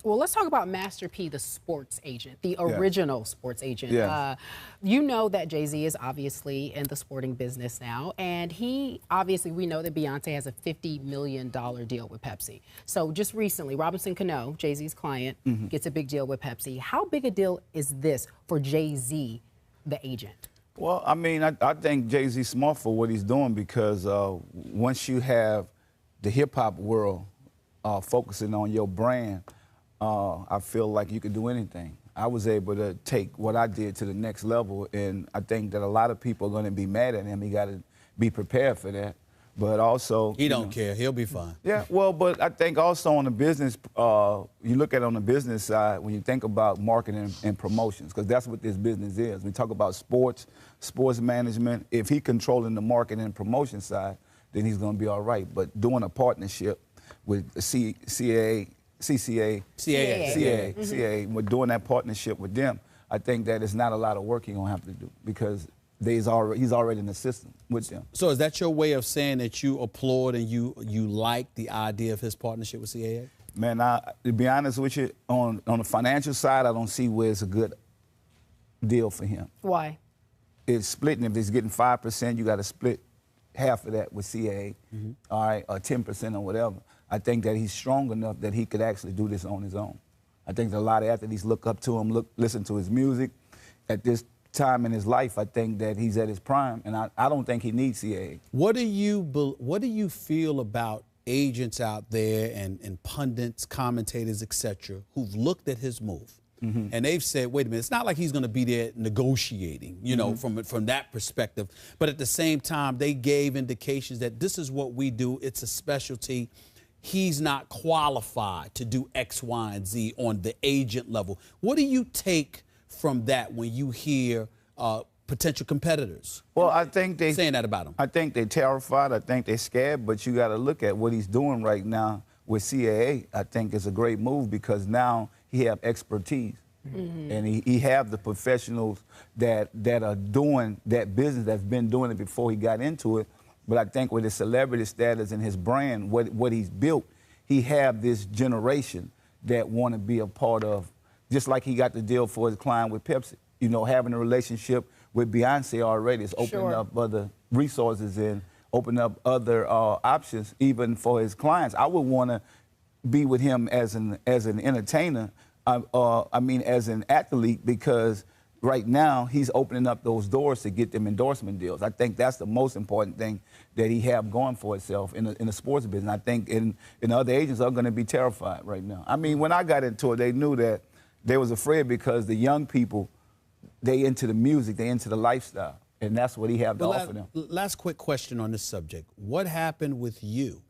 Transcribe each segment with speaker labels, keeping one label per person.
Speaker 1: Well, let's talk about Master P, the sports agent, the original sports agent.
Speaker 2: Yeah.
Speaker 1: You know that Jay-Z is obviously in the sporting business now, and we know that Beyonce has a $50 million deal with Pepsi. So just recently, Robinson Cano, Jay-Z's client, gets a big deal with Pepsi. How big a deal is this for Jay-Z, the agent?
Speaker 2: Well, I mean, I think Jay-Z's smart for what he's doing because once you have the hip-hop world focusing on your brand, I feel like you can do anything. I was able to take what I did to the next level, and I think that a lot of people are going to be mad at him. He got to be prepared for that. But also,
Speaker 3: he don't care. He'll be fine.
Speaker 2: Yeah, well, but I think also on the business, you look at it on the business side when you think about marketing and promotions, because that's what this business is. We talk about sports management. If he's controlling the marketing and promotion side, then he's going to be all right. But doing a partnership with the CAA, we're doing that partnership with them. I think that it's not a lot of work he's going to have to do because he's already in the system with them.
Speaker 3: So is that your way of saying that you applaud and you like the idea of his partnership with CAA?
Speaker 2: Man, to be honest with you, on the financial side, I don't see where it's a good deal for him.
Speaker 1: Why?
Speaker 2: It's splitting. If he's getting 5%, you got to split half of that with CAA, all right, or 10% or whatever. I think that he's strong enough that he could actually do this on his own. I think that a lot of athletes look up to him, listen to his music. At this time in his life, I think that he's at his prime, and I don't think he needs CAA.
Speaker 3: What do you feel about agents out there and pundits, commentators, etc., who've looked at his move and they've said, wait a minute, it's not like he's going to be there negotiating, you know, from that perspective. But at the same time, they gave indications that this is what we do. It's a specialty. He's not qualified to do X, Y, and Z on the agent level. What do you take from that when you hear potential competitors?
Speaker 2: Well, I think they
Speaker 3: saying that about him.
Speaker 2: I think they're terrified. I think they're scared. But you got to look at what he's doing right now with CAA. I think it's a great move because now he have expertise, and he have the professionals that are doing that business, that's been doing it before he got into it. But I think with his celebrity status and his brand, what he's built, he have this generation that want to be a part of. Just like he got the deal for his client with Pepsi. You know, having a relationship with Beyonce already is opening up other resources and opening up other options, even for his clients. I would want to be with him as an entertainer, as an athlete, because right now he's opening up those doors to get them endorsement deals. I think that's the most important thing that he have going for itself in the sports business. I think in other agents are going to be terrified right now. I mean, when I got into it, they knew that they was afraid because the young people, they into the music, they into the lifestyle, and that's what he have to offer them.
Speaker 3: Last quick question on this subject. What happened with you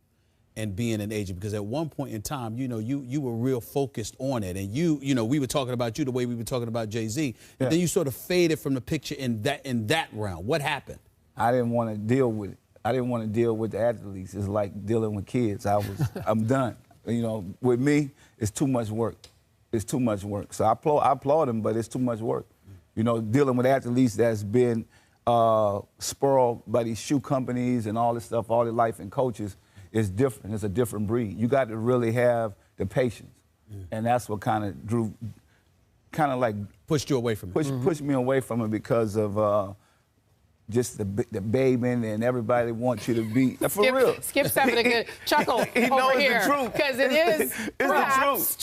Speaker 3: and being an agent? Because at one point in time, you know, you were real focused on it, and you know, we were talking about you the way we were talking about Jay-Z, and then you sort of faded from the picture in that realm. What happened?
Speaker 2: I didn't want to deal with it. I didn't want to deal with the athletes. It's like dealing with kids. I'm done. You know, with me, it's too much work. It's too much work. So I applaud him, but it's too much work. You know, dealing with athletes that's been spoiled by these shoe companies and all this stuff, all their life, and coaches, is different. It's a different breed. You got to really have the patience. And that's what kind of like
Speaker 3: pushed you away from it.
Speaker 2: Pushed me away from it because of just the babying, and everybody wants you to be for real.
Speaker 1: Skip's having a good chuckle
Speaker 2: he
Speaker 1: over
Speaker 2: knows
Speaker 1: here
Speaker 2: the truth
Speaker 1: because it is
Speaker 2: it's
Speaker 1: perhaps
Speaker 2: the truth.